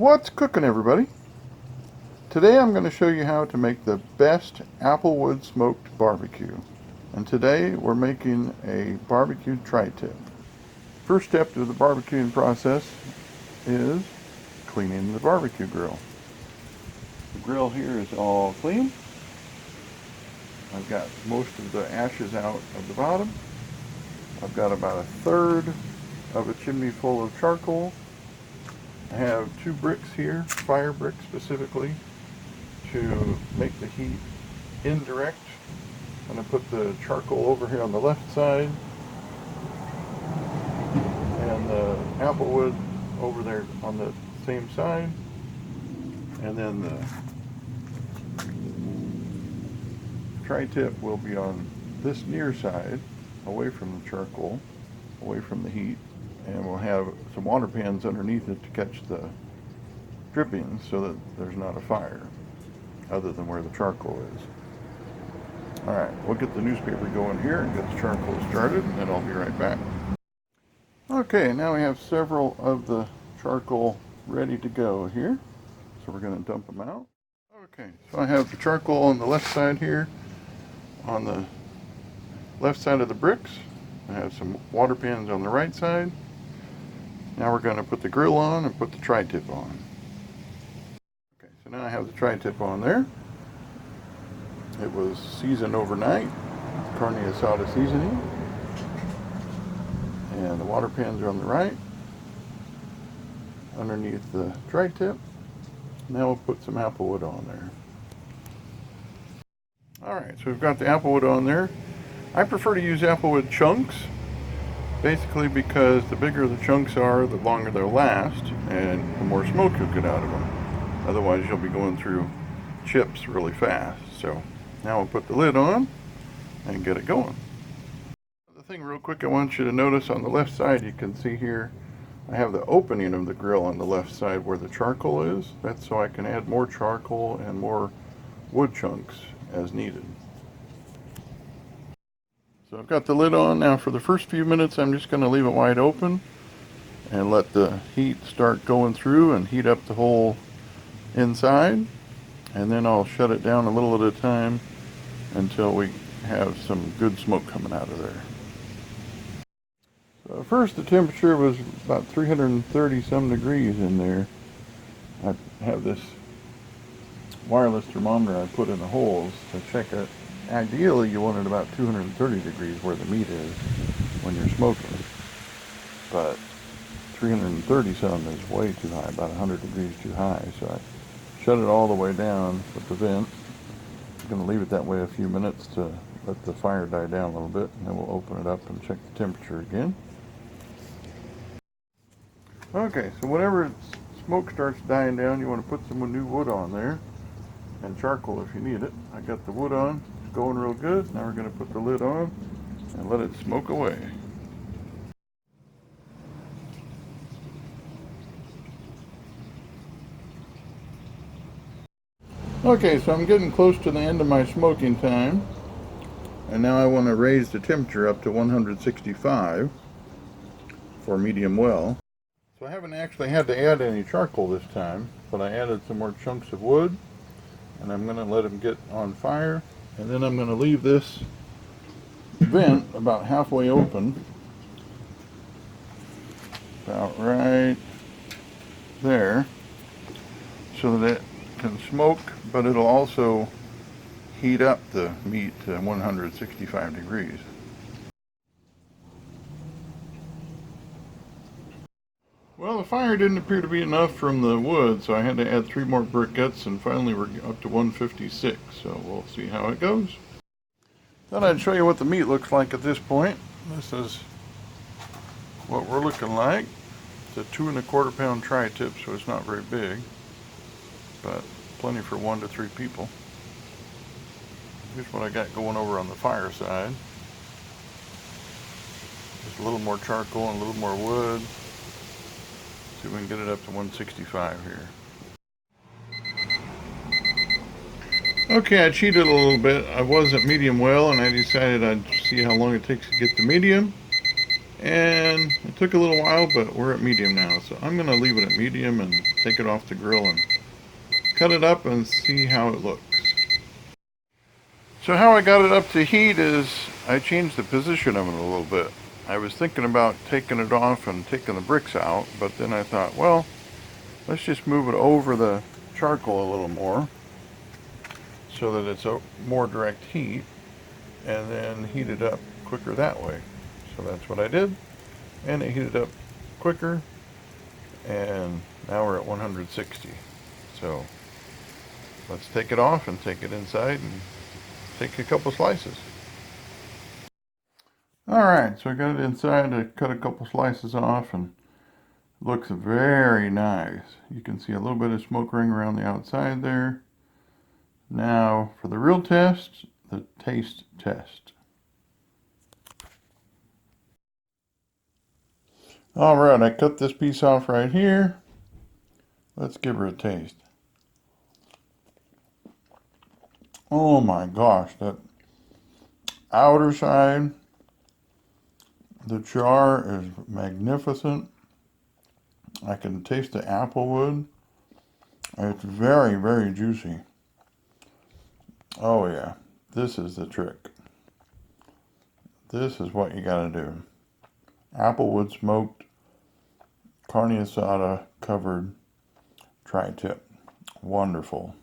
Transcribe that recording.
What's cooking, everybody? Today I'm going to show you how to make the best applewood smoked barbecue. And today we're making a barbecue tri-tip. First step to the barbecuing process is cleaning the barbecue grill. The grill here is all clean. I've got most of the ashes out of the bottom. I've got about a third of a chimney full of charcoal. I have 2 bricks here, fire bricks specifically, to make the heat indirect. I'm going to put the charcoal over here on the left side and the applewood over there on the same side, and then the tri-tip will be on this near side, away from the charcoal, away from the heat, and we'll have some water pans underneath it to catch the drippings so that there's not a fire other than where the charcoal is. Alright, we'll get the newspaper going here and get the charcoal started, and then I'll be right back. Okay, now we have several of the charcoal ready to go here, so we're going to dump them out. Okay, so I have the charcoal on the left side here, on the left side of the bricks. I have some water pans on the right side. Now we're going to put the grill on and put the tri-tip on. Okay, so now I have the tri-tip on there. It was seasoned overnight, Carne Asada seasoning. And the water pans are on the right, underneath the tri-tip. Now we'll put some applewood on there. Alright, so we've got the applewood on there. I prefer to use applewood chunks, basically because the bigger the chunks are, the longer they'll last, and the more smoke you'll get out of them. Otherwise you'll be going through chips really fast. So now we'll put the lid on and get it going. The thing real quick I want you to notice on the left side, you can see here I have the opening of the grill on the left side where the charcoal is. That's so I can add more charcoal and more wood chunks as needed. So I've got the lid on now. For the first few minutes I'm just going to leave it wide open and let the heat start going through and heat up the whole inside, and then I'll shut it down a little at a time until we have some good smoke coming out of there. So first the temperature was about 330 some degrees in there. I have this wireless thermometer I put in the holes to check it. Ideally you want it about 230 degrees where the meat is when you're smoking, but 330 some is way too high, about 100 degrees too high, so I shut it all the way down with the vent. I'm going to leave it that way a few minutes to let the fire die down a little bit, and then we'll open it up and check the temperature again. Okay, so whenever smoke starts dying down, you want to put some new wood on there, and charcoal if you need it. I got the wood on, it's going real good. Now we're going to put the lid on and let it smoke away. Okay, so I'm getting close to the end of my smoking time, and now I want to raise the temperature up to 165 for medium well. So I haven't actually had to add any charcoal this time, but I added some more chunks of wood, and I'm going to let them get on fire, and then I'm going to leave this vent about halfway open, about right there, so that it can smoke, but it'll also heat up the meat to 165 degrees. Well, the fire didn't appear to be enough from the wood, so I had to add 3 more briquettes, and finally we're up to 156, so we'll see how it goes. Thought I'd show you what the meat looks like at this point. This is what we're looking like. It's a 2 1/4 pound tri-tip, so it's not very big, but plenty for 1 to 3 people. Here's what I got going over on the fire side. Just a little more charcoal and a little more wood. See if we can get it up to 165 here. Okay, I cheated a little bit. I was at medium well, and I decided I'd see how long it takes to get to medium. And it took a little while, but we're at medium now. So I'm going to leave it at medium and take it off the grill and cut it up and see how it looks. So how I got it up to heat is I changed the position of it a little bit. I was thinking about taking it off and taking the bricks out, but then I thought, well, let's just move it over the charcoal a little more so that it's a more direct heat, and then heat it up quicker that way. So that's what I did, and it heated up quicker, and now we're at 160. So let's take it off and take it inside and take a couple slices. Alright, so I got it inside. I cut a couple slices off and it looks very nice. You can see a little bit of smoke ring around the outside there. Now for the real test, the taste test. Alright, I cut this piece off right here. Let's give her a taste. Oh my gosh, that outer side, the char is magnificent. I can taste the applewood. It's very, very juicy. Oh yeah, this is the trick. This is what you gotta do. Applewood smoked, carne asada covered tri-tip. Wonderful.